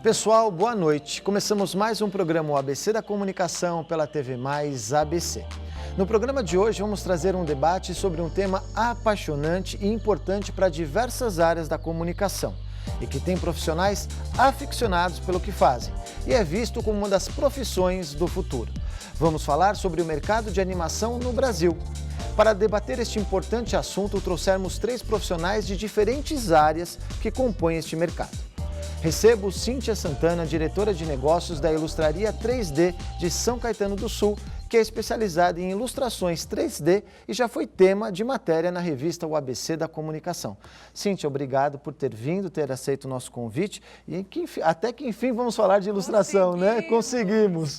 Pessoal, boa noite. Começamos mais um programa o ABC da Comunicação pela TV Mais ABC. No programa de hoje vamos trazer um debate sobre um tema apaixonante e importante para diversas áreas da comunicação e que tem profissionais aficionados pelo que fazem e é visto como uma das profissões do futuro. Vamos falar sobre o mercado de animação no Brasil. Para debater este importante assunto, trouxemos 3 profissionais de diferentes áreas que compõem este mercado. Recebo Cíntia Santana, diretora de negócios da Ilustraria 3D de São Caetano do Sul, que é especializada em ilustrações 3D e já foi tema de matéria na revista O ABC da Comunicação. Cíntia, obrigado por ter vindo, ter aceito o nosso convite e até que enfim vamos falar de ilustração, né? Conseguimos!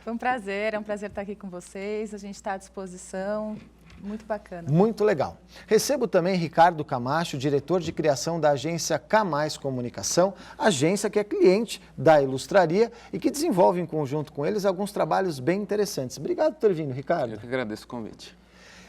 Foi um prazer, é um prazer estar aqui com vocês, a gente está à disposição. Muito bacana. Muito legal. Recebo também Ricardo Camacho, diretor de criação da agência Camais Comunicação, agência que é cliente da Ilustraria e que desenvolve em conjunto com eles alguns trabalhos bem interessantes. Obrigado por ter vindo, Ricardo. Eu que agradeço o convite.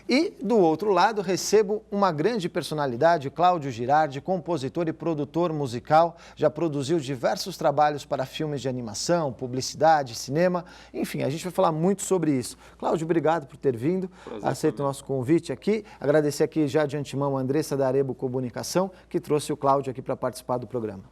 E, do outro lado, recebo uma grande personalidade, Cláudio Girardi, compositor e produtor musical, já produziu diversos trabalhos para filmes de animação, publicidade, cinema, enfim, a gente vai falar muito sobre isso. Cláudio, obrigado por ter vindo, aceito o nosso convite aqui, agradecer aqui já de antemão a Andressa da Arebo Comunicação, que trouxe o Cláudio aqui para participar do programa.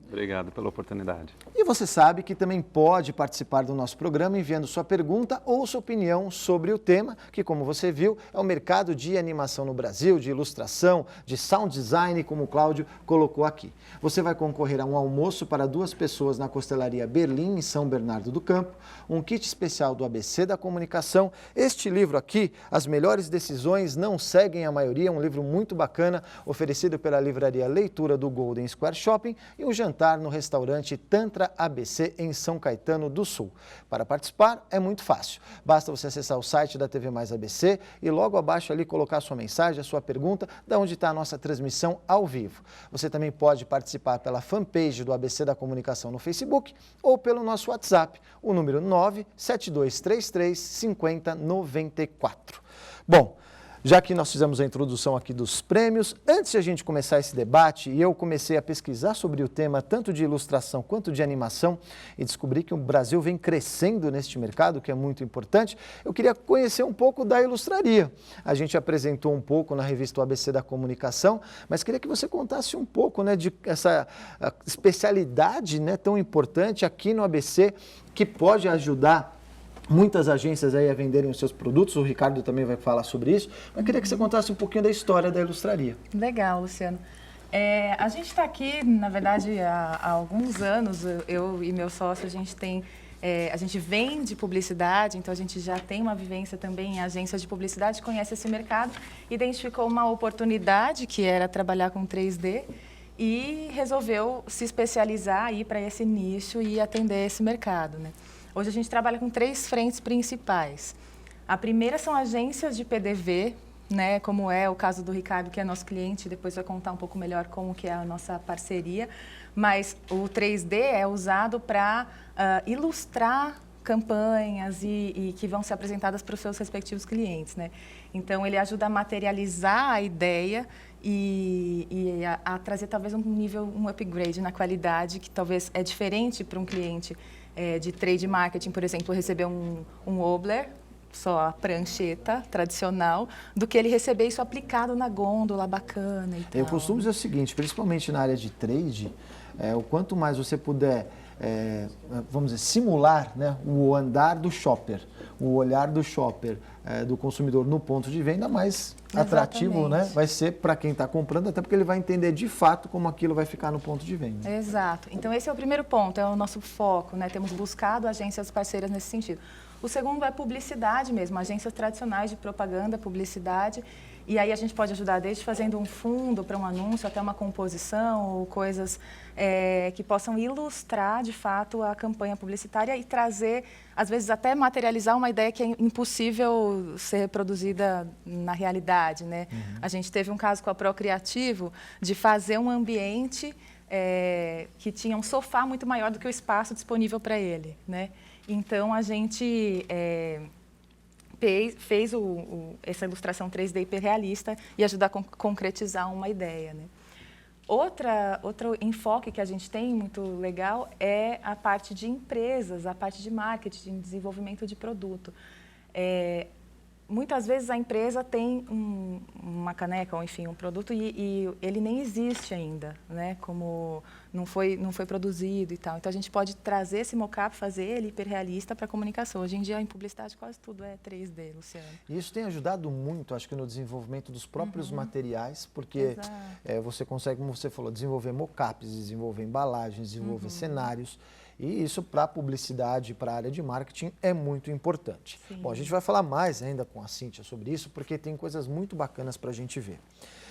Obrigado pela oportunidade. E você sabe que também pode participar do nosso programa enviando sua pergunta ou sua opinião sobre o tema, que como você viu, é o mercado de animação no Brasil, de ilustração, de sound design, como o Cláudio colocou aqui. Você vai concorrer a um almoço para 2 pessoas na Costelaria Berlim, em São Bernardo do Campo, um kit especial do ABC da Comunicação. Este livro aqui, As Melhores Decisões Não Seguem a Maioria, um livro muito bacana, oferecido pela livraria Leitura do Golden Square Shopping, e um jantar no restaurante Tantra ABC em São Caetano do Sul. Para participar é muito fácil, basta você acessar o site da TV Mais ABC e logo abaixo ali colocar a sua mensagem, a sua pergunta, de onde está a nossa transmissão ao vivo. Você também pode participar pela fanpage do ABC da Comunicação no Facebook ou pelo nosso WhatsApp, o número 97233 5094. Bom, já que nós fizemos a introdução aqui dos prêmios, antes de a gente começar esse debate, e eu comecei a pesquisar sobre o tema tanto de ilustração quanto de animação e descobri que o Brasil vem crescendo neste mercado, que é muito importante, eu queria conhecer um pouco da Ilustraria. A gente apresentou um pouco na revista O ABC da Comunicação, mas queria que você contasse um pouco, né, de essa especialidade, né, tão importante aqui no ABC, que pode ajudar muitas agências aí a venderem os seus produtos, o Ricardo também vai falar sobre isso, mas queria que você contasse um pouquinho da história da Ilustraria. Legal, Luciano. A gente está aqui, na verdade, há alguns anos, eu e meu sócio, a gente vende publicidade, então a gente já tem uma vivência também em agência de publicidade, conhece esse mercado, identificou uma oportunidade que era trabalhar com 3D e resolveu se especializar aí para esse nicho e atender esse mercado, né? Hoje a gente trabalha com 3 frentes principais. A primeira são agências de PDV, né, como é o caso do Ricardo, que é nosso cliente, depois vai contar um pouco melhor como que é a nossa parceria, mas o 3D é usado para ilustrar campanhas e que vão ser apresentadas para os seus respectivos clientes, né? Então, ele ajuda a materializar a ideia e a trazer talvez um upgrade na qualidade, que talvez é diferente para um cliente de trade marketing, por exemplo, receber um wobbler, só a prancheta tradicional, do que ele receber isso aplicado na gôndola bacana e tal. Eu costumo dizer o seguinte, principalmente na área de trade, o quanto mais você puder, vamos dizer, simular, né, o andar do shopper, o olhar do shopper, do consumidor no ponto de venda, mais atrativo, né, vai ser para quem está comprando, até porque ele vai entender de fato como aquilo vai ficar no ponto de venda. Exato. Então, esse é o primeiro ponto, é o nosso foco, né? Temos buscado agências parceiras nesse sentido. O segundo é publicidade mesmo, agências tradicionais de propaganda, publicidade. E aí a gente pode ajudar desde fazendo um fundo para um anúncio até uma composição ou coisas que possam ilustrar de fato a campanha publicitária e trazer, às vezes até materializar uma ideia que é impossível ser reproduzida na realidade, né? Uhum. A gente teve um caso com a Procriativo de fazer um ambiente que tinha um sofá muito maior do que o espaço disponível para ele, né? Então a gente fez essa ilustração 3D hiperrealista e ajudar a concretizar uma ideia, né? Outro enfoque que a gente tem muito legal é a parte de empresas, a parte de marketing, de desenvolvimento de produto. Muitas vezes a empresa tem uma caneca, ou enfim, um produto e ele nem existe ainda, né? Como não foi produzido e tal. Então, a gente pode trazer esse mock-up, fazer ele hiperrealista para a comunicação. Hoje em dia, em publicidade, quase tudo é 3D, Luciano. E isso tem ajudado muito, acho que no desenvolvimento dos próprios materiais, porque você consegue, como você falou, desenvolver mock-ups, desenvolver embalagens, desenvolver cenários. E isso para a publicidade, para a área de marketing é muito importante. Sim. Bom, a gente vai falar mais ainda com a Cíntia sobre isso, porque tem coisas muito bacanas para a gente ver.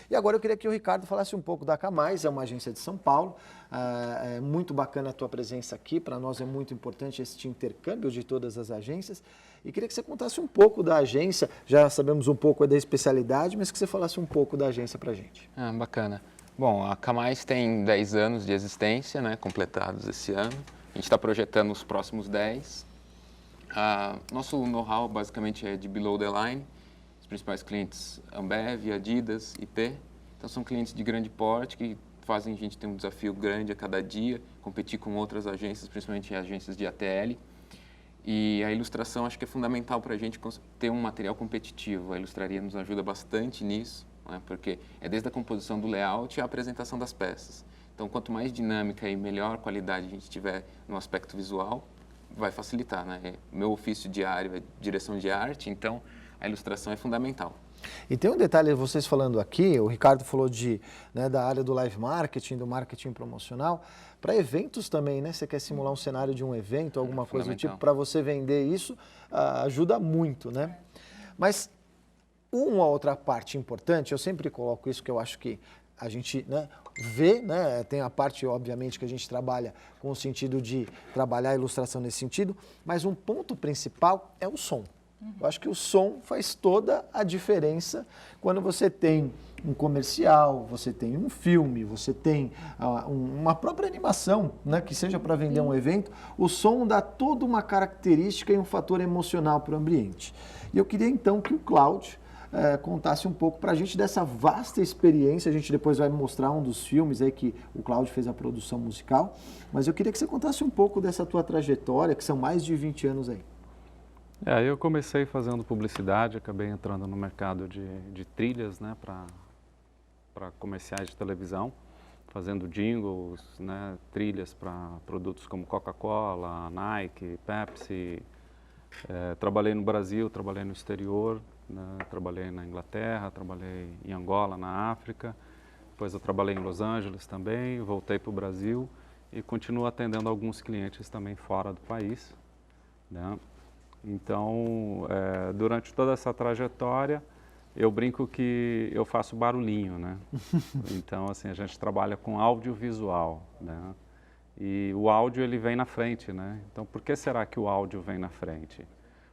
E agora eu queria que o Ricardo falasse um pouco da Camais, é uma agência de São Paulo. É muito bacana a tua presença aqui, para nós é muito importante esse intercâmbio de todas as agências. E queria que você contasse um pouco da agência, já sabemos um pouco da especialidade, mas que você falasse um pouco da agência para a gente. Bacana. Bom, a Camais tem 10 anos de existência, né, completados esse ano. A gente está projetando os próximos 10. Nosso know-how basicamente é de below the line. Os principais clientes Ambev, Adidas, IP. Então são clientes de grande porte que fazem a gente ter um desafio grande a cada dia, competir com outras agências, principalmente agências de ATL. E a ilustração acho que é fundamental para a gente ter um material competitivo. A ilustraria nos ajuda bastante nisso, né, porque é desde a composição do layout à apresentação das peças. Então, quanto mais dinâmica e melhor qualidade a gente tiver no aspecto visual, vai facilitar, né? Meu ofício diário é direção de arte, então a ilustração é fundamental. E tem um detalhe, vocês falando aqui, o Ricardo falou da área do live marketing, do marketing promocional, para eventos também, né? Você quer simular um cenário de um evento, alguma coisa do tipo, para você vender isso, ajuda muito, né? Mas uma outra parte importante, eu sempre coloco isso, que eu acho que a gente vê, né, tem a parte, obviamente, que a gente trabalha com o sentido de trabalhar a ilustração nesse sentido, mas um ponto principal é o som. Eu acho que o som faz toda a diferença quando você tem um comercial, você tem um filme, você tem uma própria animação, né, que seja para vender um evento, o som dá toda uma característica e um fator emocional para o ambiente. E eu queria então que o Cláudio contasse um pouco para a gente dessa vasta experiência. A gente depois vai mostrar um dos filmes aí que o Cláudio fez a produção musical, mas eu queria que você contasse um pouco dessa tua trajetória, que são mais de 20 anos aí. Eu comecei fazendo publicidade, acabei entrando no mercado de trilhas, né, para comerciais de televisão, fazendo jingles, né, trilhas para produtos como Coca-Cola, Nike, Pepsi. Trabalhei no Brasil, trabalhei no exterior, né, trabalhei na Inglaterra, trabalhei em Angola, na África. Depois eu trabalhei em Los Angeles também, voltei para o Brasil e continuo atendendo alguns clientes também fora do país, né? Então, durante toda essa trajetória, eu brinco que eu faço barulhinho, né? Então, assim, a gente trabalha com audiovisual, né? E o áudio, ele vem na frente, né? Então, por que será que o áudio vem na frente?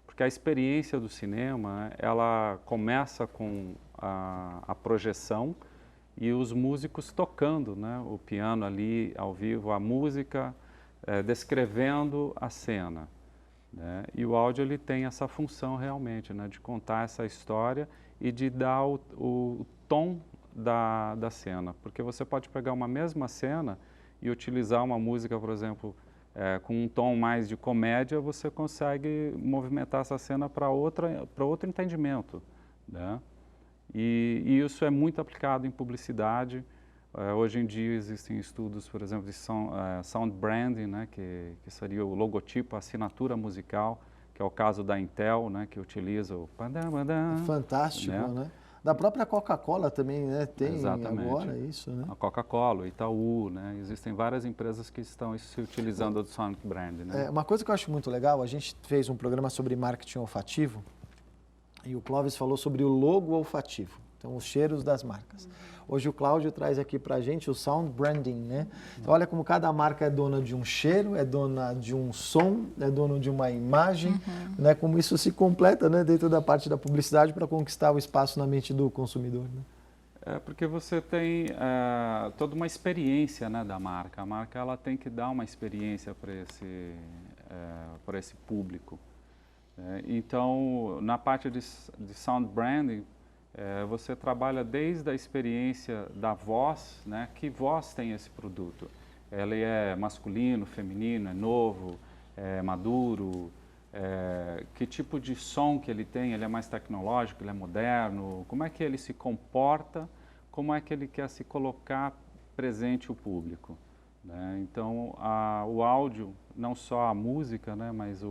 Porque a experiência do cinema, ela começa com a projeção e os músicos tocando, né? O piano ali, ao vivo, a música descrevendo a cena, né? E o áudio, ele tem essa função realmente, né? De contar essa história e de dar o tom da cena. Porque você pode pegar uma mesma cena e utilizar uma música, por exemplo, com um tom mais de comédia, você consegue movimentar essa cena para outro entendimento, né? E isso é muito aplicado em publicidade. Hoje em dia existem estudos, por exemplo, de sound branding, né, que seria o logotipo, a assinatura musical, que é o caso da Intel, né, que utiliza o... Fantástico, né? Da própria Coca-Cola também, né? Tem Exatamente. Agora isso, né? A Coca-Cola, o Itaú, né? Existem várias empresas que estão se utilizando do Sonic Brand, né? Uma coisa que eu acho muito legal, a gente fez um programa sobre marketing olfativo e o Clóvis falou sobre o logo olfativo, então os cheiros das marcas. Hoje o Cláudio traz aqui pra gente o sound branding, né? Então olha como cada marca é dona de um cheiro, é dona de um som, é dona de uma imagem, né? Como isso se completa, né, dentro da parte da publicidade para conquistar o espaço na mente do consumidor, né? Porque você tem toda uma experiência, né, da marca. A marca, ela tem que dar uma experiência para esse público. Então, na parte de sound branding, Você trabalha desde a experiência da voz, né? Que voz tem esse produto? Ele é masculino, feminino, é novo, é maduro? Que tipo de som que ele tem? Ele é mais tecnológico, ele é moderno? Como é que ele se comporta? Como é que ele quer se colocar presente ao público? Né? Então, o áudio, não só a música, né? Mas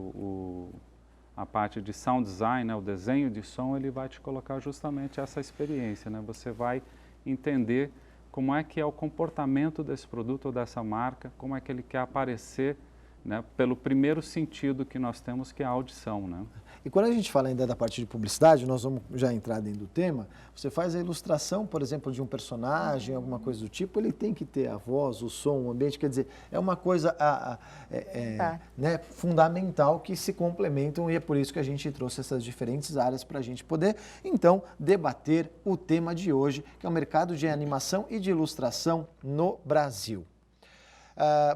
a parte de sound design, né? O desenho de som, ele vai te colocar justamente essa experiência. Né? Você vai entender como é que é o comportamento desse produto ou dessa marca, como é que ele quer aparecer, né, pelo primeiro sentido que nós temos, que é a audição, né? E quando a gente fala ainda da parte de publicidade, nós vamos já entrar dentro do tema, você faz a ilustração, por exemplo, de um personagem, alguma coisa do tipo, ele tem que ter a voz, o som, o ambiente, quer dizer, é uma coisa né, fundamental que se complementam e é por isso que a gente trouxe essas diferentes áreas para a gente poder, então, debater o tema de hoje, que é o mercado de animação e de ilustração no Brasil.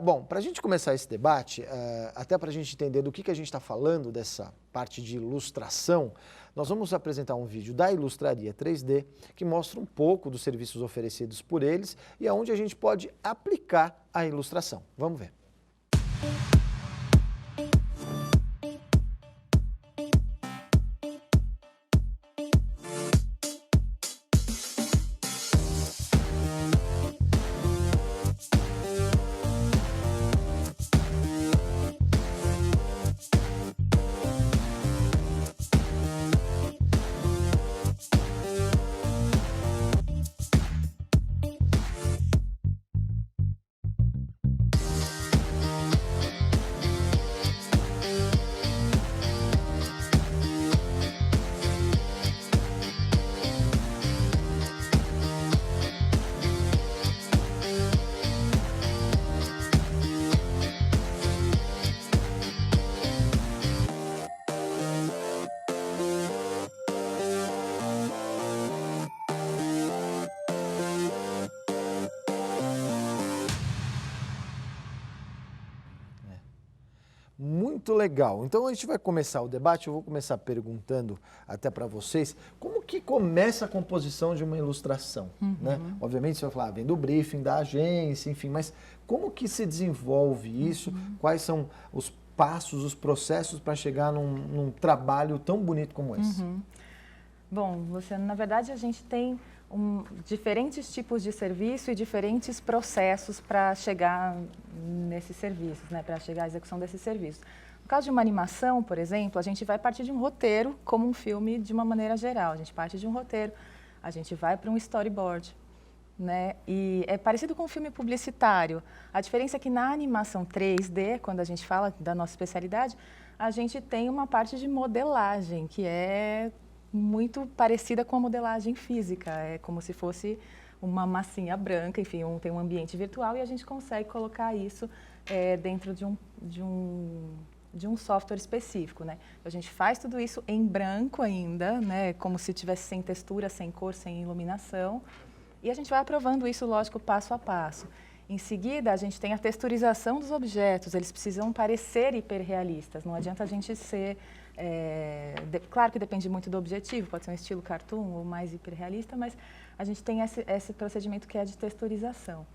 Bom, para a gente começar esse debate, até para a gente entender do que a gente está falando dessa parte de ilustração, nós vamos apresentar um vídeo da Ilustraria 3D que mostra um pouco dos serviços oferecidos por eles e aonde a gente pode aplicar a ilustração. Vamos ver. Muito legal. Então a gente vai começar o debate, eu vou começar perguntando até para vocês, como que começa a composição de uma ilustração, né? Obviamente você vai falar, vem do briefing da agência, enfim, mas como que se desenvolve isso? Quais são os passos, os processos para chegar num trabalho tão bonito como esse? Bom, Luciano, na verdade a gente tem diferentes tipos de serviço e diferentes processos para chegar nesses serviços, né, para chegar à execução desses serviços. No caso de uma animação, por exemplo, a gente vai partir de um roteiro, como um filme de uma maneira geral. A gente parte de um roteiro, a gente vai para um storyboard, né? E é parecido com um filme publicitário. A diferença é que na animação 3D, quando a gente fala da nossa especialidade, a gente tem uma parte de modelagem, que é muito parecida com a modelagem física. É como se fosse uma massinha branca, enfim, tem um ambiente virtual e a gente consegue colocar isso dentro de um software específico, né? A gente faz tudo isso em branco ainda, né? Como se tivesse sem textura, sem cor, sem iluminação. E a gente vai aprovando isso, lógico, passo a passo. Em seguida, a gente tem a texturização dos objetos, eles precisam parecer hiperrealistas, não adianta a gente ser... claro que depende muito do objetivo, pode ser um estilo cartoon ou mais hiperrealista, mas a gente tem esse procedimento que é de texturização.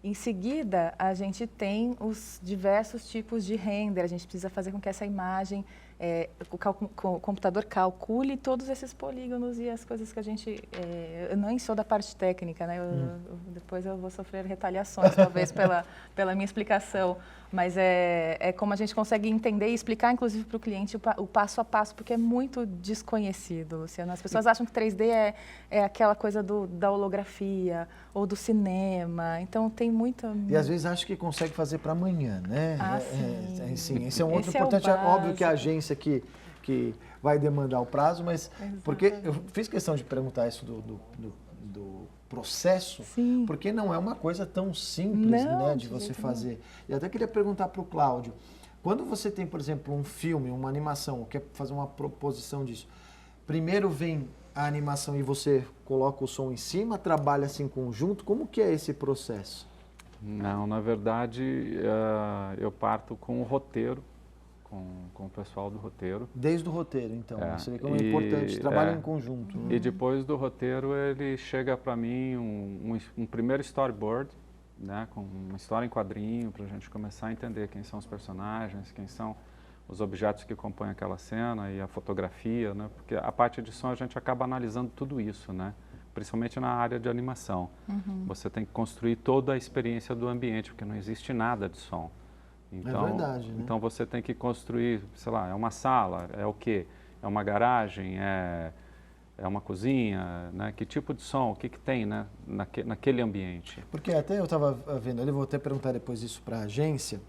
Em seguida, a gente tem os diversos tipos de render, a gente precisa fazer com que essa imagem, o computador calcule todos esses polígonos e as coisas que a gente... eu nem sou da parte técnica, né? Depois eu vou sofrer retaliações, talvez, pela minha explicação, mas é como a gente consegue entender e explicar, inclusive, para o cliente o passo a passo, porque é muito desconhecido, Luciano. As pessoas acham que 3D é aquela coisa da holografia ou do cinema, então tem muita... E às vezes acha que consegue fazer para amanhã, né? Sim. Esse é um outro importante. É óbvio que a agência que vai demandar o prazo, mas Exatamente. Porque eu fiz questão de perguntar isso do processo, Sim. porque não é uma coisa tão simples, Não, né, de você fazer. E até queria perguntar para o Cláudio, quando você tem, por exemplo, um filme, uma animação, quer fazer uma proposição disso, primeiro vem a animação e você coloca o som em cima, trabalha assim em conjunto, como que é esse processo? Não, na verdade, eu parto com o roteiro, com o pessoal do roteiro. Desde o roteiro, então. Você vê como é E, importante, trabalha em conjunto. E depois do roteiro, ele chega para mim um primeiro storyboard, né, com uma história em quadrinho, para a gente começar a entender quem são os personagens, quem são os objetos que compõem aquela cena e a fotografia, né, porque a parte de som a gente acaba analisando tudo isso, né, principalmente na área de animação. Você tem que construir toda a experiência do ambiente, porque não existe nada de som. Então, é verdade, né? Então você tem que construir, sei lá, é uma sala, é o quê? É uma garagem, é uma cozinha, né? Que tipo de som, o que tem, né? naquele ambiente? Porque até eu estava vendo ali, vou até perguntar depois isso para a agência,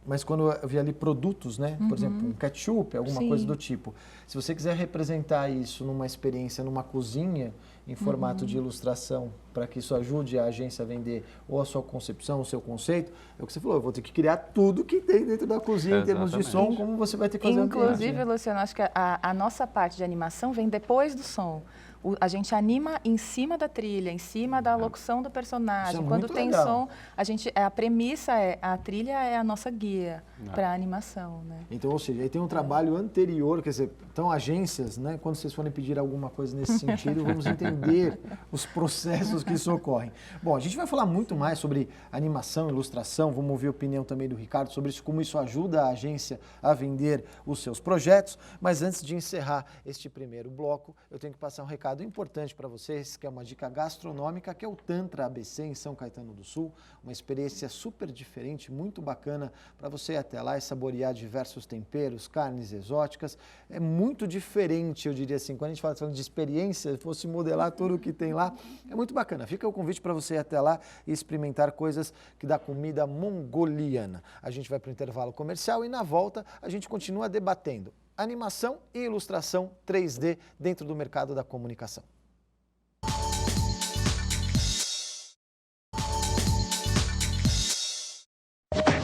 mas quando eu vi ali produtos, né? Por exemplo, um ketchup, alguma Sim. coisa do tipo. Se você quiser representar isso numa experiência, numa cozinha, em formato de ilustração, para que isso ajude a agência a vender ou a sua concepção, o seu conceito, é o que você falou, eu vou ter que criar tudo que tem dentro da cozinha em termos de som, como você vai ter que fazer Inclusive, Luciano, acho que a nossa parte de animação vem depois do som. A gente anima em cima da trilha, em cima da locução do personagem. Isso é Quando muito tem legal. som, a premissa a trilha é a nossa guia para a animação, né? Então, ou seja, aí tem um trabalho anterior, quer dizer, então agências, né, quando vocês forem pedir alguma coisa nesse sentido, vamos entender os processos que isso ocorrem. Bom, a gente vai falar muito mais sobre animação, ilustração, vamos ouvir a opinião também do Ricardo sobre isso, como isso ajuda a agência a vender os seus projetos, mas antes de encerrar este primeiro bloco, eu tenho que passar um recado importante para vocês, que é uma dica gastronômica, que é o Tantra ABC em São Caetano do Sul, uma experiência super diferente, muito bacana para você ir até lá e saborear diversos temperos, carnes exóticas. É muito diferente, eu diria assim, quando a gente fala de experiência, fosse modelar tudo o que tem lá, é muito bacana. Fica o convite para você ir até lá e experimentar coisas que da comida mongoliana. A gente vai para o intervalo comercial e na volta a gente continua debatendo animação e ilustração 3D dentro do mercado da comunicação.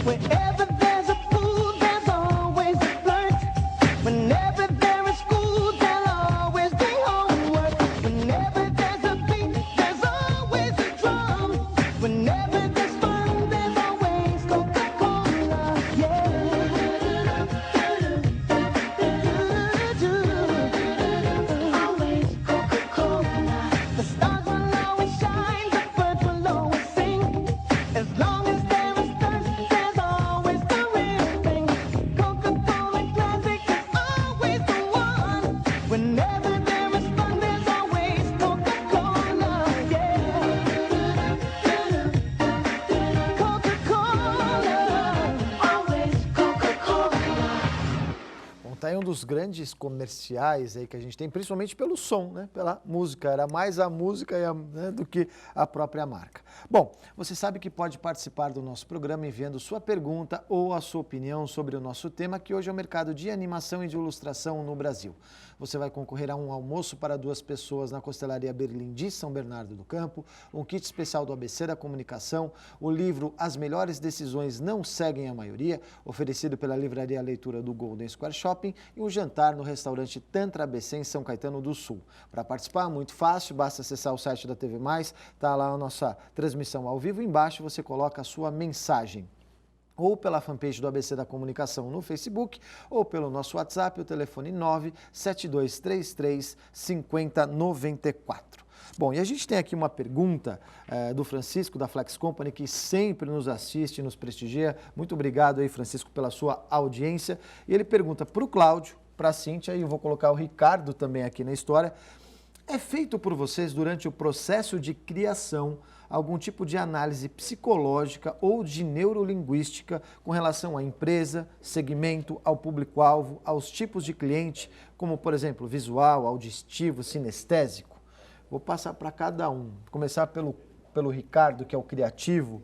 Wherever there's a pool, there's always a flirt. Whenever there is school, there'll always be homework. Whenever there's a beat, there's always a drum. Whenever there's fun, there's always Coca-Cola. Yeah. Always Coca-Cola. The stars will always shine, the birds will always sing. As long as there is thirst, there's always the real thing. Coca-Cola Classic is always the one. Whenever there is fun, there's always Coca-Cola. Yeah. Coca-Cola. Always Coca-Cola. Bom, tá aí um dos grandes comerciais aí que a gente tem, principalmente pelo som, né? Pela música. Era mais a música né, do que a própria marca. Bom, você sabe que pode participar do nosso programa enviando sua pergunta ou a sua opinião sobre o nosso tema, que hoje é o mercado de animação e de ilustração no Brasil. Você vai concorrer a um almoço para 2 pessoas na Costelaria Berlim de São Bernardo do Campo, um kit especial do ABC da Comunicação, o livro As Melhores Decisões Não Seguem a Maioria, oferecido pela Livraria Leitura do Golden Square Shopping, e um jantar no restaurante Tantra ABC em São Caetano do Sul. Para participar, muito fácil, basta acessar o site da TV+, está lá a nossa transmissão ao vivo, embaixo você coloca a sua mensagem. Ou pela fanpage do ABC da Comunicação no Facebook, ou pelo nosso WhatsApp, o telefone 97233 5094. Bom, e a gente tem aqui uma pergunta do Francisco, da Flex Company, que sempre nos assiste e nos prestigia. Muito obrigado aí, Francisco, pela sua audiência. E ele pergunta para o Cláudio, para a Cíntia, e eu vou colocar o Ricardo também aqui na história. É feito por vocês, durante o processo de criação, algum tipo de análise psicológica ou de neurolinguística com relação à empresa, segmento, ao público-alvo, aos tipos de cliente, como, por exemplo, visual, auditivo, sinestésico? Vou passar para cada um. Vou começar pelo Ricardo, que é o criativo.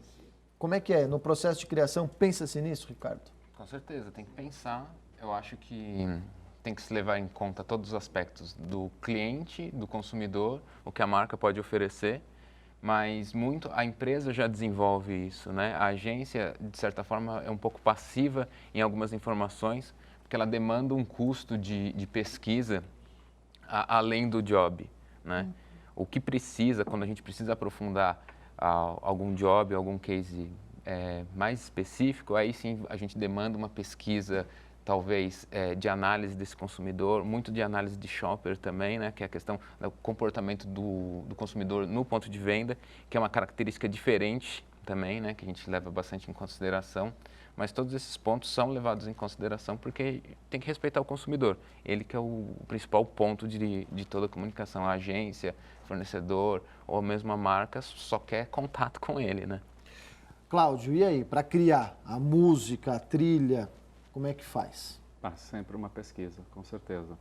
Como é que é? No processo de criação, pensa-se nisso, Ricardo? Com certeza, tem que pensar. Eu acho que tem que se levar em conta todos os aspectos do cliente, do consumidor, o que a marca pode oferecer, mas muito a empresa já desenvolve isso, né? A agência, de certa forma, é um pouco passiva em algumas informações, porque ela demanda um custo de pesquisa além do job, né? O que precisa, quando a gente precisa aprofundar algum job, algum case mais específico, aí sim a gente demanda uma pesquisa talvez, de análise desse consumidor, muito de análise de shopper também, né? Que é a questão do comportamento do consumidor no ponto de venda, que é uma característica diferente também, né? Que a gente leva bastante em consideração. Mas todos esses pontos são levados em consideração porque tem que respeitar o consumidor. Ele que é o principal ponto de toda a comunicação. A agência, fornecedor ou mesmo a marca só quer contato com ele, né? Cláudio, e aí, para criar a música, a trilha, como é que faz? Sempre uma pesquisa, com certeza.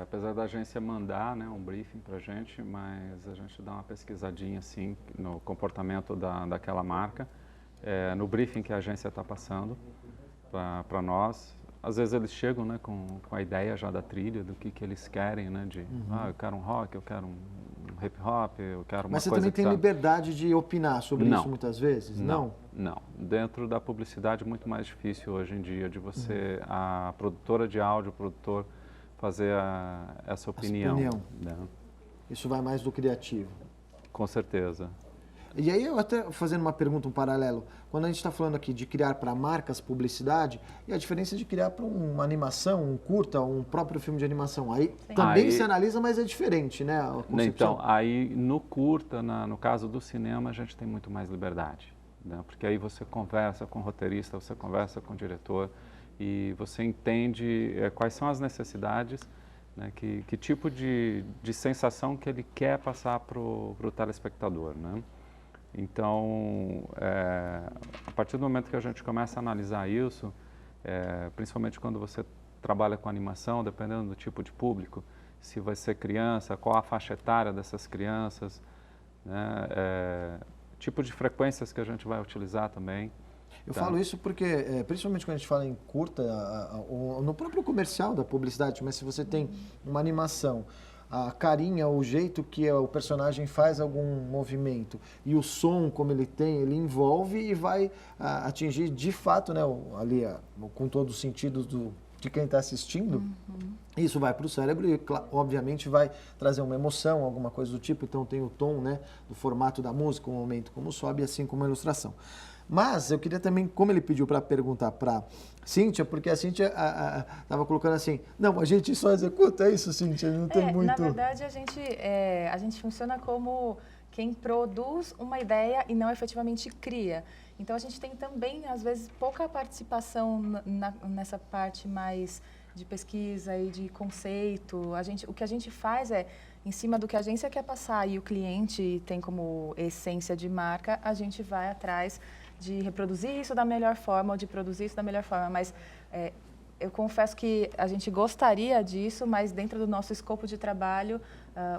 Apesar da agência mandar, né, um briefing para a gente, mas a gente dá uma pesquisadinha assim no comportamento daquela marca. No briefing que a agência está passando para nós. Às vezes eles chegam, né, com a ideia já da trilha, do que eles querem, né, eu quero um rock, eu quero um hip hop, eu quero uma coisa. Mas você também tem liberdade de opinar sobre isso muitas vezes? Não. Dentro da publicidade é muito mais difícil hoje em dia de você, a produtora de áudio, o produtor, fazer essa opinião. Né? Isso vai mais do criativo. Com certeza. E aí, eu até fazendo uma pergunta, um paralelo, quando a gente está falando aqui de criar para marcas publicidade, e a diferença de criar para uma animação, um curta, um próprio filme de animação, aí também se analisa, mas é diferente, né? A concepção. Então, aí no curta, no caso do cinema, a gente tem muito mais liberdade, né? Porque aí você conversa com o roteirista, você conversa com o diretor e você entende quais são as necessidades, né? Que tipo de sensação que ele quer passar para o telespectador, né? Então, a partir do momento que a gente começa a analisar isso, principalmente quando você trabalha com animação, dependendo do tipo de público, se vai ser criança, qual a faixa etária dessas crianças, né, tipo de frequências que a gente vai utilizar também. Eu falo isso porque, principalmente quando a gente fala em curta, no próprio comercial da publicidade, mas se você tem uma animação, a carinha, o jeito que o personagem faz algum movimento e o som como ele tem, ele envolve e vai atingir de fato, né, ali com todos os sentidos de quem está assistindo. Isso vai para o cérebro e obviamente vai trazer uma emoção, alguma coisa do tipo. Então tem o tom, né, do formato da música, o momento como sobe, assim como a ilustração. Mas eu queria também, como ele pediu para perguntar para Cíntia, porque a Cíntia estava colocando assim, não, a gente só executa, é isso, Cíntia? Não tem muito... Na verdade, a gente funciona como quem produz uma ideia e não efetivamente cria. Então, a gente tem também, às vezes, pouca participação nessa parte mais de pesquisa e de conceito. O que a gente faz em cima do que a agência quer passar e o cliente tem como essência de marca, a gente vai atrás de reproduzir isso da melhor forma ou de produzir isso da melhor forma. Mas eu confesso que a gente gostaria disso, mas dentro do nosso escopo de trabalho,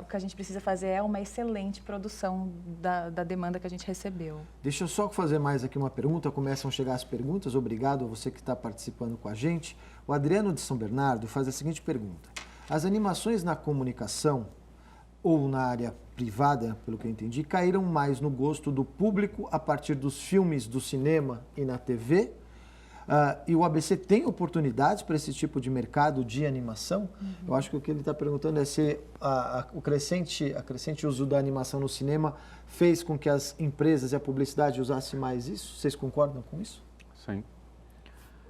o que a gente precisa fazer é uma excelente produção da demanda que a gente recebeu. Deixa eu só fazer mais aqui uma pergunta, começam a chegar as perguntas, obrigado a você que está participando com a gente. O Adriano de São Bernardo faz a seguinte pergunta: as animações na comunicação ou na área privada, pelo que eu entendi, caíram mais no gosto do público a partir dos filmes do cinema e na TV? E o ABC tem oportunidades para esse tipo de mercado de animação? Eu acho que o que ele está perguntando é se o crescente uso da animação no cinema fez com que as empresas e a publicidade usassem mais isso. Vocês concordam com isso? Sim.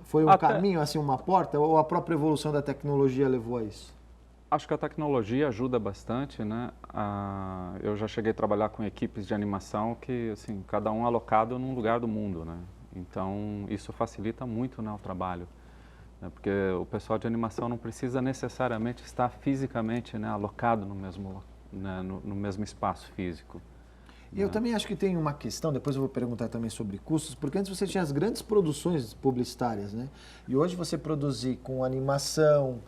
Foi um caminho, assim, uma porta, ou a própria evolução da tecnologia levou a isso? Acho que a tecnologia ajuda bastante, né? Eu já cheguei a trabalhar com equipes de animação que, assim, cada um alocado num lugar do mundo, né? Então, isso facilita muito, né, o trabalho, né? Porque o pessoal de animação não precisa necessariamente estar fisicamente, né, alocado no mesmo espaço físico. E eu também acho que tem uma questão, depois eu vou perguntar também sobre custos, porque antes você tinha as grandes produções publicitárias, né? E hoje você produzir com animação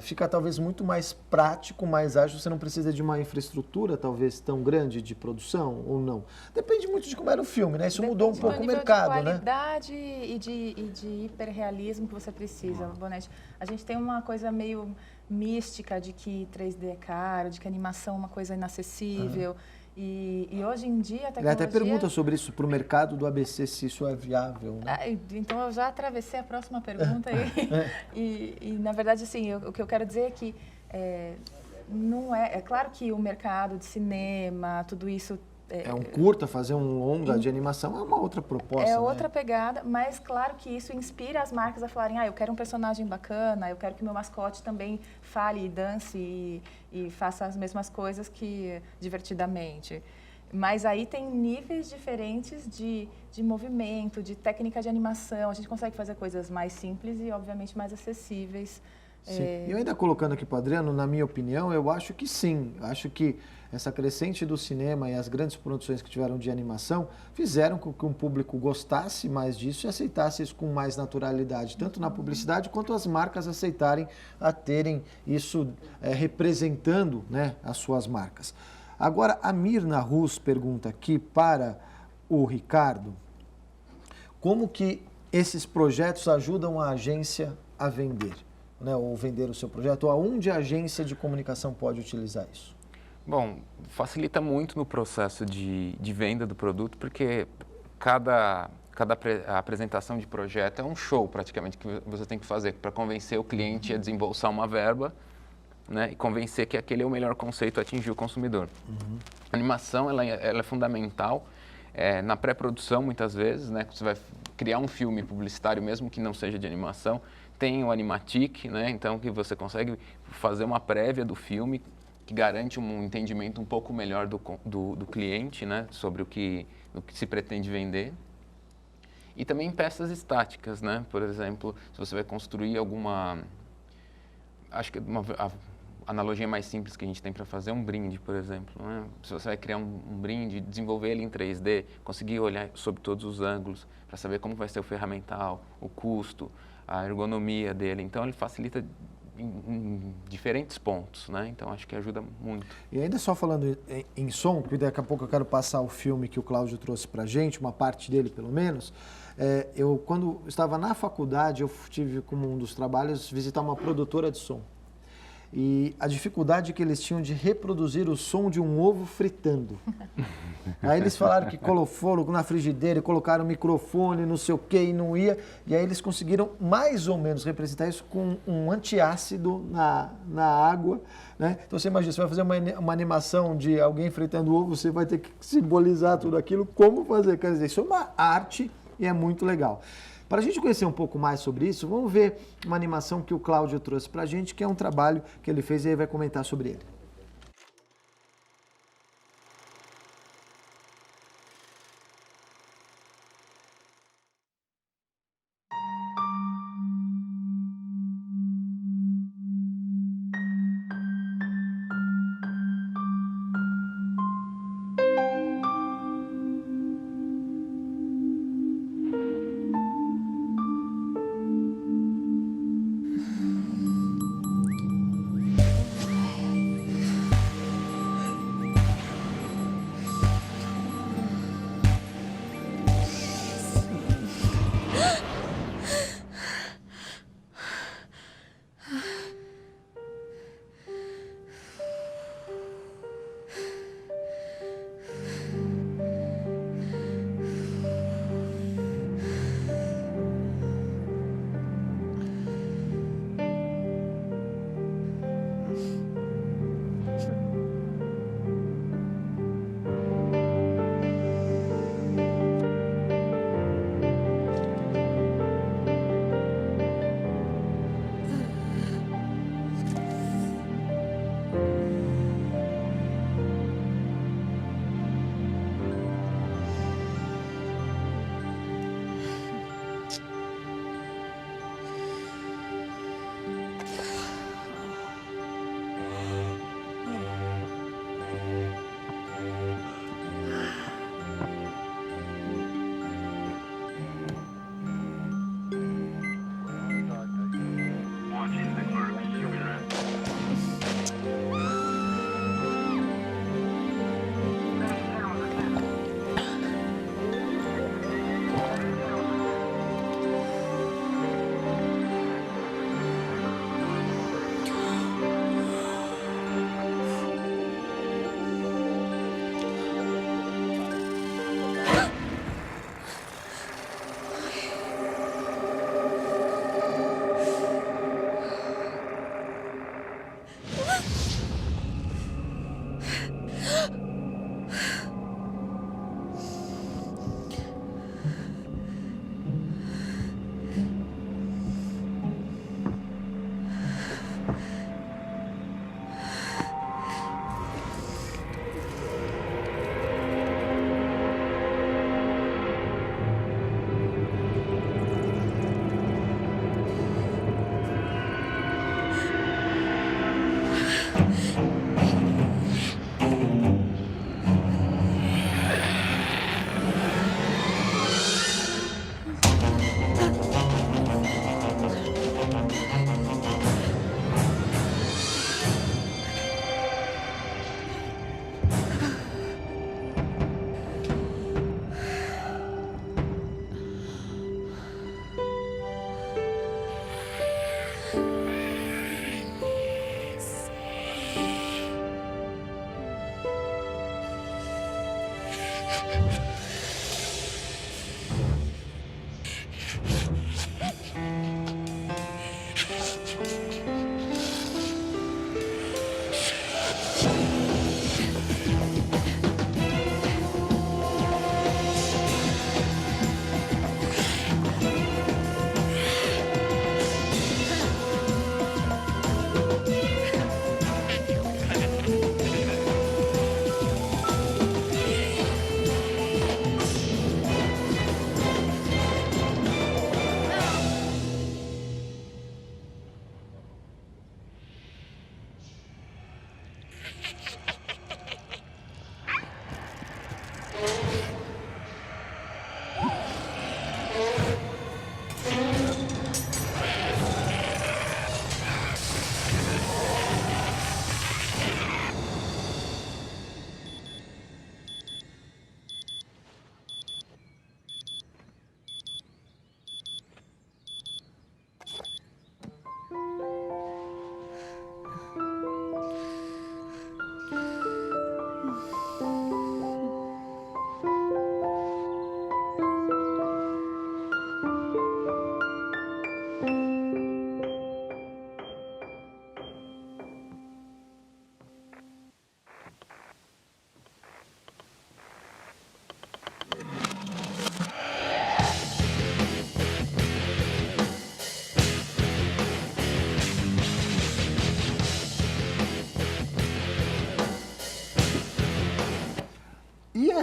fica talvez muito mais prático, mais ágil, você não precisa de uma infraestrutura talvez tão grande de produção, ou não? Depende muito de como era o filme, né? Isso mudou um pouco o mercado, né? De qualidade e de hiperrealismo que você precisa, Bonetti. A gente tem uma coisa meio mística de que 3D é caro, de que animação é uma coisa inacessível. E hoje em dia a tecnologia... Ele até pergunta sobre isso para o mercado do ABC, se isso é viável, né? Então eu já atravessei a próxima pergunta e na verdade, assim, o que eu quero dizer é que não é claro que o mercado de cinema, tudo isso É um curta, fazer um longa de animação é uma outra proposta, É né? outra pegada, mas claro que isso inspira as marcas a falarem, eu quero um personagem bacana, eu quero que meu mascote também fale e dance e faça as mesmas coisas que divertidamente. Mas aí tem níveis diferentes de movimento, de técnica de animação. A gente consegue fazer coisas mais simples e, obviamente, mais acessíveis. Sim. E eu ainda colocando aqui para o Adriano, na minha opinião, eu acho que sim. Eu acho que essa crescente do cinema e as grandes produções que tiveram de animação fizeram com que um público gostasse mais disso e aceitasse isso com mais naturalidade, tanto na publicidade quanto as marcas aceitarem a terem isso representando, né, as suas marcas. Agora, a Mirna Rus pergunta aqui para o Ricardo, como que esses projetos ajudam a agência a vender, né, ou vender o seu projeto, ou aonde a agência de comunicação pode utilizar isso? Bom, facilita muito no processo de venda do produto, porque cada apresentação de projeto é um show praticamente que você tem que fazer para convencer o cliente a desembolsar uma verba, né, e convencer que aquele é o melhor conceito a atingir o consumidor. A animação ela é fundamental na pré-produção muitas vezes, né, você vai criar um filme publicitário mesmo que não seja de animação, tem o Animatic, né, então que você consegue fazer uma prévia do filme que garante um entendimento um pouco melhor do cliente, né, sobre o que se pretende vender. E também peças estáticas, né, por exemplo, se você vai construir alguma... Acho que a analogia mais simples que a gente tem para fazer é um brinde, por exemplo, né? Se você vai criar um brinde, desenvolver ele em 3D, conseguir olhar sobre todos os ângulos para saber como vai ser o ferramental, o custo, a ergonomia dele. Então, ele facilita em diferentes pontos, né? Então acho que ajuda muito. E ainda só falando em som, porque daqui a pouco eu quero passar o filme que o Cláudio trouxe pra gente, uma parte dele pelo menos. Eu, quando estava na faculdade, eu tive como um dos trabalhos visitar uma produtora de som. E a dificuldade que eles tinham de reproduzir o som de um ovo fritando. Aí eles falaram que foram na frigideira e colocaram microfone, não sei o que, e não ia. E aí eles conseguiram mais ou menos representar isso com um antiácido na água, né? Então você imagina, você vai fazer uma animação de alguém fritando ovo, você vai ter que simbolizar tudo aquilo, como fazer. Quer dizer, isso é uma arte e é muito legal. Para a gente conhecer um pouco mais sobre isso, vamos ver uma animação que o Cláudio trouxe para a gente, que é um trabalho que ele fez e ele vai comentar sobre ele.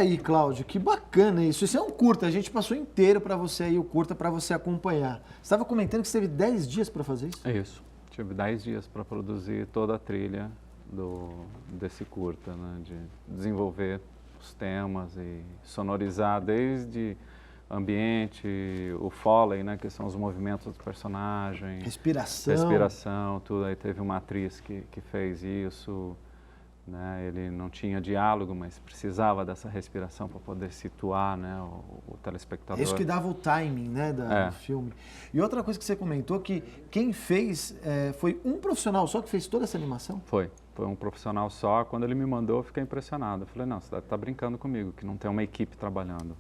aí, Cláudio, que bacana isso. Isso é um curta, a gente passou inteiro para você aí, o curta, para você acompanhar. Você estava comentando que você teve 10 dias para fazer isso? É isso. Tive 10 dias para produzir toda a trilha desse curta, né? De desenvolver os temas e sonorizar desde ambiente, o Foley, né? Que são os movimentos do personagem. Respiração, tudo. Aí teve uma atriz que fez isso. Né, ele não tinha diálogo, mas precisava dessa respiração para poder situar, né, o telespectador. Isso que dava o timing, né, do filme. E outra coisa que você comentou, que quem fez foi um profissional só que fez toda essa animação? Foi um profissional só. Quando ele me mandou, eu fiquei impressionado. Eu falei, não, você deve estar brincando comigo, que não tem uma equipe trabalhando.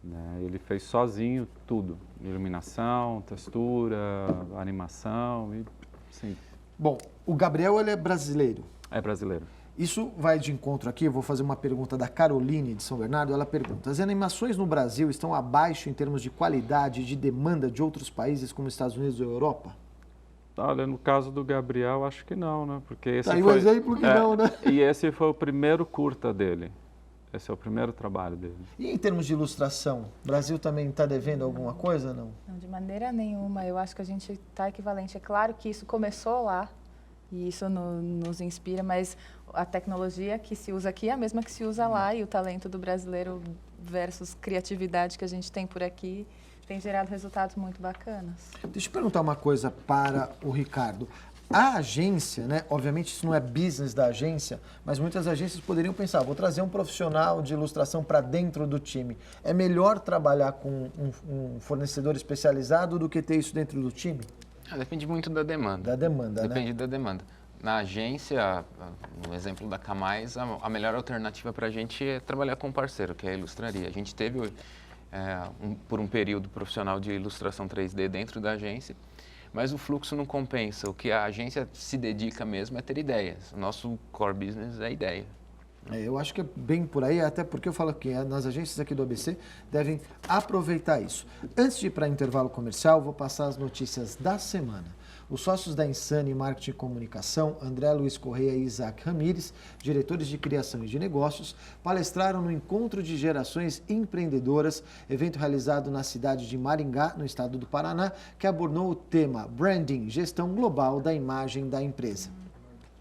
Né, ele fez sozinho tudo, iluminação, textura, animação, e sim. Bom, o Gabriel, ele é brasileiro. É brasileiro. Isso vai de encontro aqui, eu vou fazer uma pergunta da Caroline de São Bernardo. Ela pergunta, as animações no Brasil estão abaixo em termos de qualidade e de demanda de outros países como Estados Unidos ou Europa? Olha, no caso do Gabriel, acho que não, né? Porque esse Tá aí foi, um exemplo que não, né? E esse foi o primeiro curta dele. Esse é o primeiro trabalho dele. E em termos de ilustração, o Brasil também está devendo alguma coisa, não? Não, de maneira nenhuma. Eu acho que a gente está equivalente. É claro que isso começou lá e isso nos inspira, mas a tecnologia que se usa aqui é a mesma que se usa lá e o talento do brasileiro versus criatividade que a gente tem por aqui tem gerado resultados muito bacanas. Deixa eu perguntar uma coisa para o Ricardo. A agência, né? Obviamente isso não é business da agência, mas muitas agências poderiam pensar, vou trazer um profissional de ilustração para dentro do time. É melhor trabalhar com um fornecedor especializado do que ter isso dentro do time? Depende muito da demanda. Da demanda, né? Depende da demanda. Na agência, no exemplo da Camais, a melhor alternativa para a gente é trabalhar com um parceiro, que é a Ilustraria. A gente teve, por um período profissional de ilustração 3D dentro da agência, mas o fluxo não compensa. O que a agência se dedica mesmo é ter ideias. O nosso core business é ideia. Eu acho que é bem por aí, até porque eu falo que nas agências aqui do ABC devem aproveitar isso. Antes de ir para intervalo comercial, vou passar as notícias da semana. Os sócios da Insane Marketing e Comunicação, André Luiz Correia e Isaac Ramires, diretores de criação e de negócios, palestraram no Encontro de Gerações Empreendedoras, evento realizado na cidade de Maringá, no estado do Paraná, que abordou o tema Branding, Gestão Global da Imagem da Empresa.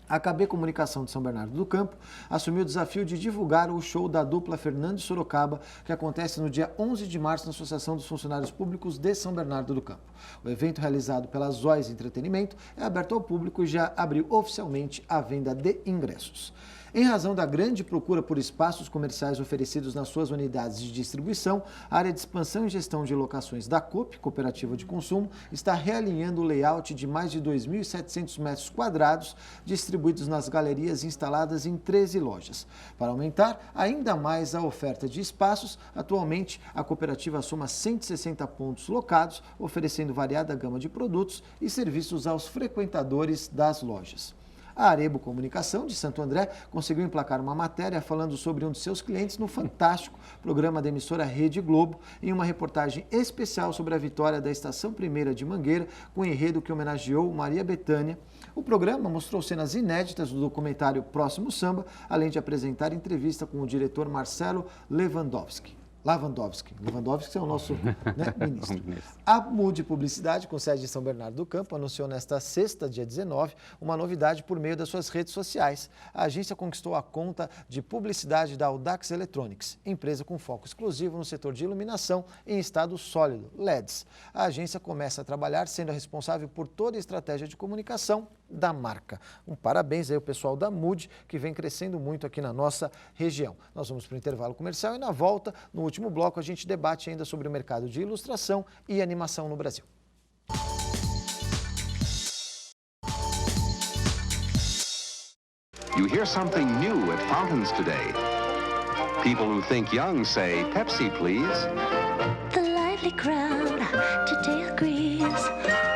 A KB Comunicação de São Bernardo do Campo assumiu o desafio de divulgar o show da dupla Fernando e Sorocaba, que acontece no dia 11 de março na Associação dos Funcionários Públicos de São Bernardo do Campo. O evento, realizado pela Zóis Entretenimento, é aberto ao público e já abriu oficialmente a venda de ingressos. Em razão da grande procura por espaços comerciais oferecidos nas suas unidades de distribuição, a área de expansão e gestão de locações da COP, Cooperativa de Consumo, está realinhando o layout de mais de 2.700 metros quadrados distribuídos nas galerias instaladas em 13 lojas. Para aumentar ainda mais a oferta de espaços, atualmente a cooperativa soma 160 pontos locados, oferecendo variada gama de produtos e serviços aos frequentadores das lojas. A Arebo Comunicação, de Santo André, conseguiu emplacar uma matéria falando sobre um de seus clientes no fantástico programa da emissora Rede Globo, em uma reportagem especial sobre a vitória da Estação Primeira de Mangueira, com um enredo que homenageou Maria Bethânia. O programa mostrou cenas inéditas do documentário Próximo Samba, além de apresentar entrevista com o diretor Marcelo Lewandowski. Lewandowski é o nosso ministro. A Mood Publicidade, com sede em São Bernardo do Campo, anunciou nesta sexta, dia 19, uma novidade por meio das suas redes sociais. A agência conquistou a conta de publicidade da Audax Electronics, empresa com foco exclusivo no setor de iluminação em estado sólido, LEDs. A agência começa a trabalhar sendo a responsável por toda a estratégia de comunicação da marca. Um parabéns aí ao pessoal da Mood, que vem crescendo muito aqui na nossa região. Nós vamos para o intervalo comercial e na volta, no último bloco, a gente debate ainda sobre o mercado de ilustração e animação no Brasil. You hear something new at fountains today. People who think young say, Pepsi, please. The lively crowd today agrees.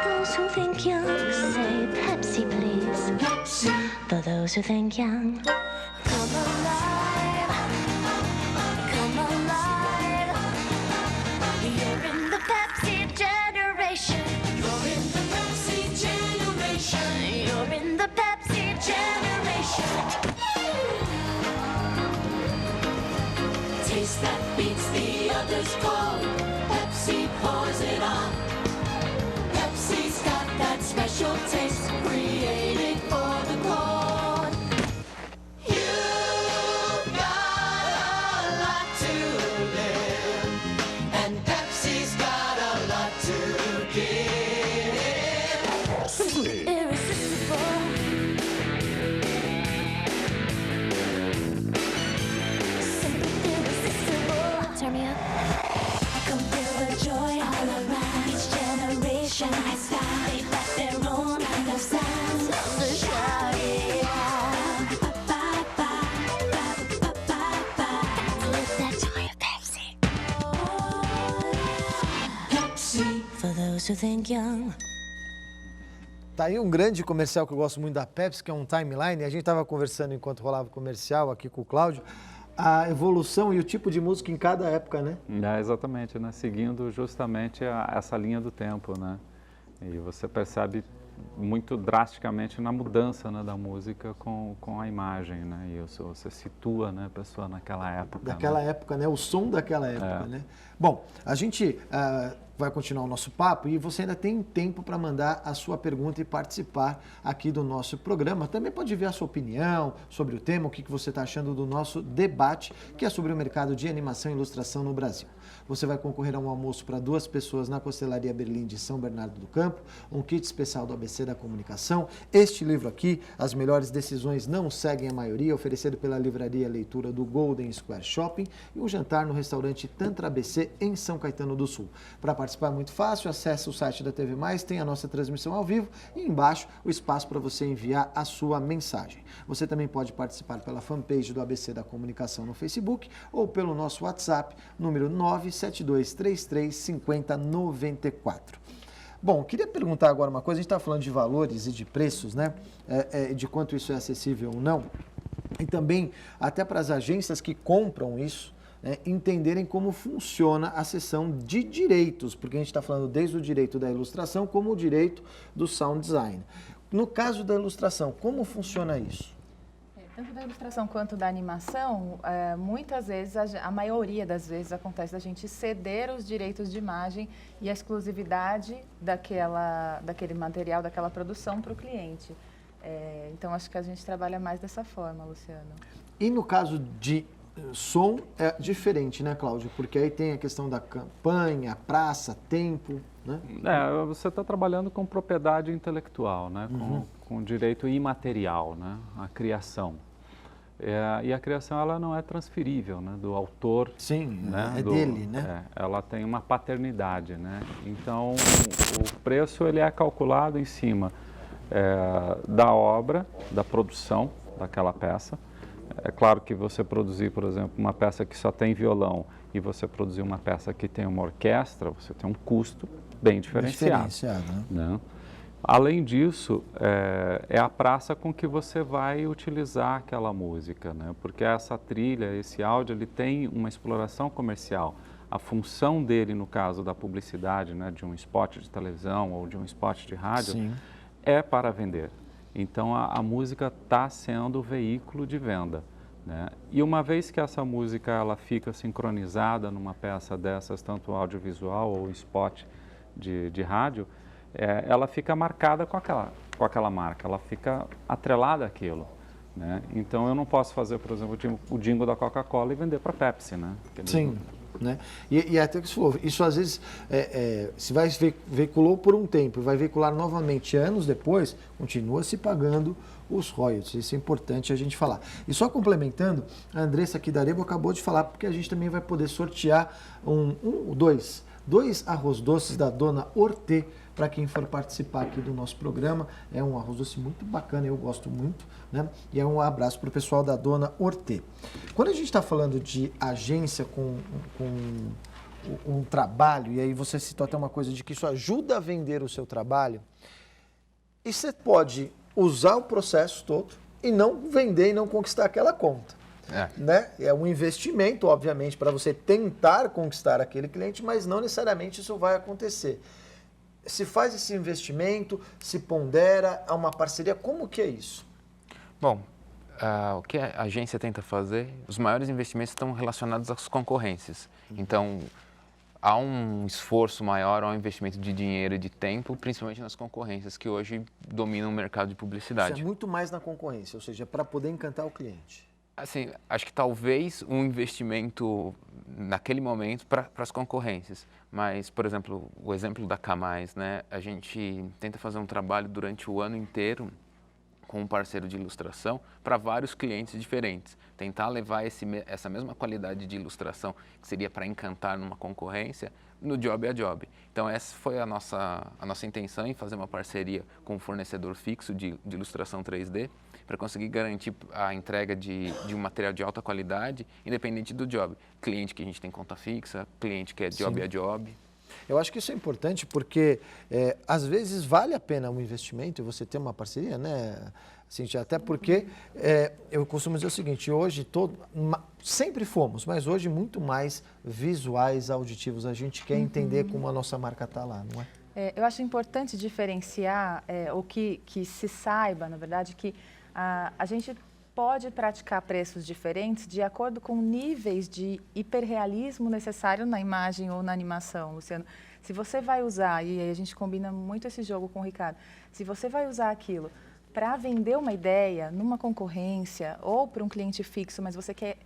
Those who think young say Pepsi, please. Pepsi. For those who think young, come alive, come alive. You're in the Pepsi generation. You're in the Pepsi generation. You're in the Pepsi generation. beats the others cold. Pepsi pours it on. Pepsi's got that special taste created for the cold. You've got a lot to live, and Pepsi's got a lot to give. Irresistible. Simply irresistible. Turn me up. I come feel the joy all around. Each generation has found they've got their own kind of sound. So shout it out. Ba-ba-ba-ba-ba-ba-ba. Live that joy of Pepsi. Pepsi. For those who think young. Tá aí um grande comercial que eu gosto muito da Pepsi, que é um timeline. A gente estava conversando enquanto rolava o comercial aqui com o Cláudio, a evolução e o tipo de música em cada época, né? Exatamente, né? Seguindo justamente essa linha do tempo, né? E você percebe muito drasticamente na mudança, né, da música com a imagem, né? E você situa, né, a pessoa naquela época. Daquela né? época, né? O som daquela época, né? Bom, a gente vai continuar o nosso papo e você ainda tem tempo para mandar a sua pergunta e participar aqui do nosso programa. Também pode ver a sua opinião sobre o tema, o que você está achando do nosso debate, que é sobre o mercado de animação e ilustração no Brasil. Você vai concorrer a um almoço para 2 pessoas na Costelaria Berlim de São Bernardo do Campo, um kit especial do ABC da Comunicação, este livro aqui, As Melhores Decisões Não Seguem a Maioria, oferecido pela Livraria Leitura do Golden Square Shopping, e um jantar no restaurante Tantra ABC em São Caetano do Sul. Para participar é muito fácil, acesse o site da TV Mais, tem a nossa transmissão ao vivo e embaixo o espaço para você enviar a sua mensagem. Você também pode participar pela fanpage do ABC da Comunicação no Facebook ou pelo nosso WhatsApp, número 972335094. Bom, queria perguntar agora uma coisa, a gente está falando de valores e de preços, né? De quanto isso é acessível ou não. E também até para as agências que compram isso, entenderem como funciona a seção de direitos, porque a gente está falando desde o direito da ilustração como o direito do sound design. No caso da ilustração, como funciona isso? Tanto da ilustração quanto da animação, muitas vezes, a maioria das vezes acontece da gente ceder os direitos de imagem e a exclusividade daquele material, daquela produção para o cliente. Então, acho que a gente trabalha mais dessa forma, Luciano. E no caso de som é diferente, né, Cláudio? Porque aí tem a questão da campanha, praça, tempo, né? Você está trabalhando com propriedade intelectual, né? Com direito imaterial, né? A criação. E a criação ela não é transferível, né? Do autor. Sim, né? Dele, né? Ela tem uma paternidade, né? Então, o preço ele é calculado em cima da obra, da produção daquela peça. É claro que você produzir, por exemplo, uma peça que só tem violão e você produzir uma peça que tem uma orquestra, você tem um custo bem diferenciado. Né? Além disso, é a praça com que você vai utilizar aquela música, né? Porque essa trilha, esse áudio, ele tem uma exploração comercial. A função dele, no caso da publicidade, né, de um spot de televisão ou de um spot de rádio, Sim. é para vender. Então, a música está sendo o veículo de venda, né? E uma vez que essa música ela fica sincronizada numa peça dessas, tanto audiovisual ou spot de rádio, ela fica marcada com aquela marca, ela fica atrelada àquilo, né? Então, eu não posso fazer, por exemplo, o jingle da Coca-Cola e vender para a Pepsi, né? Sim. Né? E até que você falou, isso às vezes se vai veiculou por um tempo, vai veicular novamente anos depois, continua se pagando os royalties. Isso é importante a gente falar. E só complementando, a Andressa aqui da Arebo acabou de falar, porque a gente também vai poder sortear dois arroz doces da Dona Hortê para quem for participar aqui do nosso programa. É um arroz doce muito bacana, eu gosto muito, né? E é um abraço para o pessoal da Dona Hortê. Quando a gente está falando de agência com um trabalho, e aí você citou até uma coisa de que isso ajuda a vender o seu trabalho, e você pode usar o processo todo e não vender e não conquistar aquela conta. Né? É um investimento, obviamente, para você tentar conquistar aquele cliente, mas não necessariamente isso vai acontecer. Se faz esse investimento, se pondera, há uma parceria, como que é isso? Bom, O que a agência tenta fazer, os maiores investimentos estão relacionados às concorrências. Então, há um esforço maior, há um investimento de dinheiro e de tempo, principalmente nas concorrências que hoje dominam o mercado de publicidade. Isso é muito mais na concorrência, ou seja, para poder encantar o cliente. Assim, acho que talvez um investimento naquele momento para as concorrências. Mas, por exemplo, o exemplo da K+, né? A gente tenta fazer um trabalho durante o ano inteiro com um parceiro de ilustração para vários clientes diferentes. Tentar levar essa mesma qualidade de ilustração que seria para encantar numa concorrência no job a job. Então essa foi a nossa intenção em fazer uma parceria com um fornecedor fixo de ilustração 3D para conseguir garantir a entrega de um material de alta qualidade, independente do job. Cliente que a gente tem conta fixa, cliente que é job a job. Eu acho que isso é importante porque, às vezes, vale a pena um investimento e você ter uma parceria, né, Cíntia? Até porque eu costumo dizer o seguinte, hoje sempre fomos, mas hoje muito mais visuais, auditivos. A gente quer entender como a nossa marca está lá, não é? Eu acho importante diferenciar, ou que se saiba, na verdade, que a gente pode praticar preços diferentes de acordo com níveis de hiperrealismo necessário na imagem ou na animação, Luciano. Se você vai usar, e aí a gente combina muito esse jogo com o Ricardo, se você vai usar aquilo para vender uma ideia numa concorrência ou para um cliente fixo, mas você quer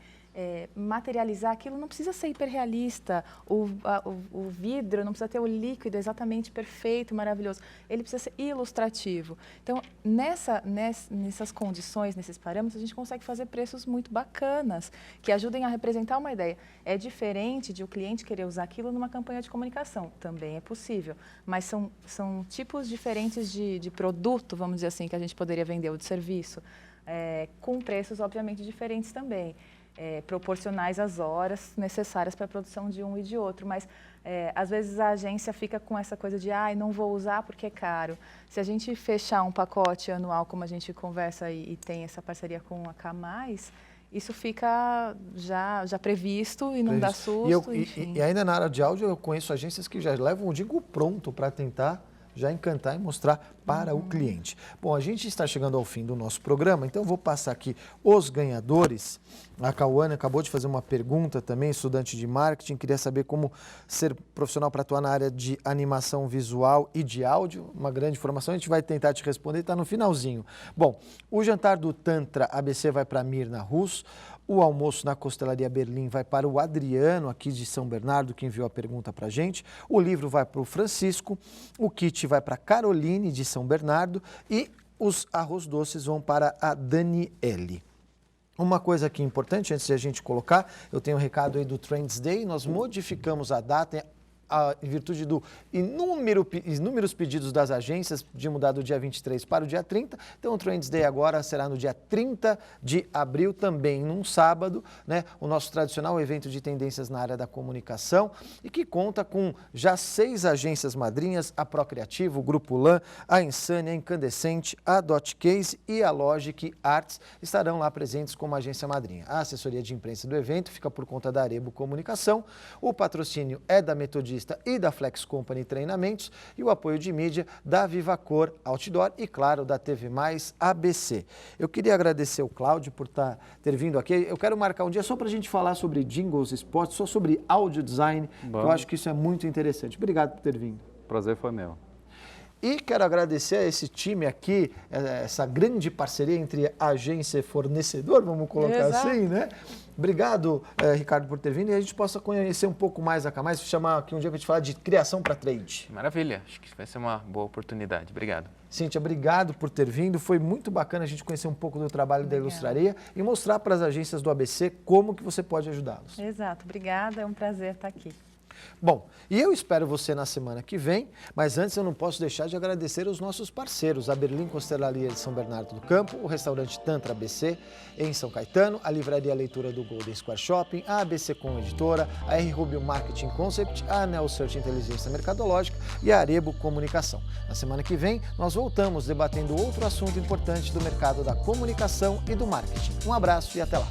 materializar aquilo, não precisa ser hiperrealista, o vidro não precisa ter o líquido exatamente perfeito, maravilhoso, ele precisa ser ilustrativo. Então, nessas condições, nesses parâmetros, a gente consegue fazer preços muito bacanas, que ajudem a representar uma ideia. É diferente de o cliente querer usar aquilo numa campanha de comunicação, também é possível, mas são tipos diferentes de produto, vamos dizer assim, que a gente poderia vender, ou de serviço, com preços, obviamente, diferentes também. Proporcionais às horas necessárias para a produção de um e de outro, mas às vezes a agência fica com essa coisa de não vou usar porque é caro. Se a gente fechar um pacote anual, como a gente conversa e tem essa parceria com a K+, isso fica já previsto e não dá susto. E ainda na área de áudio eu conheço agências que já levam o jingle pronto para tentar já encantar e mostrar para o cliente. Bom, a gente está chegando ao fim do nosso programa, então eu vou passar aqui os ganhadores. A Cauane acabou de fazer uma pergunta também, estudante de marketing, queria saber como ser profissional para atuar na área de animação visual e de áudio, uma grande informação, a gente vai tentar te responder, está no finalzinho. Bom, o jantar do Tantra ABC vai para a Mirna Rus, o almoço na Costelaria Berlim vai para o Adriano, aqui de São Bernardo, que enviou a pergunta para a gente. O livro vai para o Francisco, o kit vai para a Caroline, de São Bernardo, e os arroz doces vão para a Daniele. Uma coisa aqui importante, antes de a gente colocar, eu tenho um recado aí do Trends Day, nós modificamos a data em virtude do inúmeros pedidos das agências de mudar do dia 23 para o dia 30. Então, o Trends Day agora será no dia 30 de abril, também num sábado, né? O nosso tradicional evento de tendências na área da comunicação e que conta com já 6 agências madrinhas, a Procriativo, o Grupo LAN, a Insânia, a Incandescente, a Dotcase e a Logic Arts estarão lá presentes como agência madrinha. A assessoria de imprensa do evento fica por conta da Arebo Comunicação, o patrocínio é da Metodista e da Flex Company Treinamentos e o apoio de mídia da Viva Cor Outdoor e, claro, da TV Mais ABC. Eu queria agradecer o Cláudio por ter vindo aqui. Eu quero marcar um dia só para a gente falar sobre jingles, spots, só sobre áudio design. Eu acho que isso é muito interessante. Obrigado por ter vindo. O prazer foi meu. E quero agradecer a esse time aqui, essa grande parceria entre agência e fornecedor, vamos colocar assim, né? Obrigado, Ricardo, por ter vindo e a gente possa conhecer um pouco mais a K+, chamar aqui um dia para a gente falar de criação para trade. Maravilha, acho que vai ser uma boa oportunidade. Obrigado. Cíntia, obrigado por ter vindo. Foi muito bacana a gente conhecer um pouco do trabalho da Ilustraria e mostrar para as agências do ABC como que você pode ajudá-los. Exato, obrigada, é um prazer estar aqui. Bom, e eu espero você na semana que vem, mas antes eu não posso deixar de agradecer os nossos parceiros, a Berlim Costelaria de São Bernardo do Campo, o restaurante Tantra ABC em São Caetano, a Livraria Leitura do Golden Square Shopping, a ABC Com Editora, a R. Rubio Marketing Concept, a Anel Search Inteligência Mercadológica e a Arebo Comunicação. Na semana que vem, nós voltamos debatendo outro assunto importante do mercado da comunicação e do marketing. Um abraço e até lá!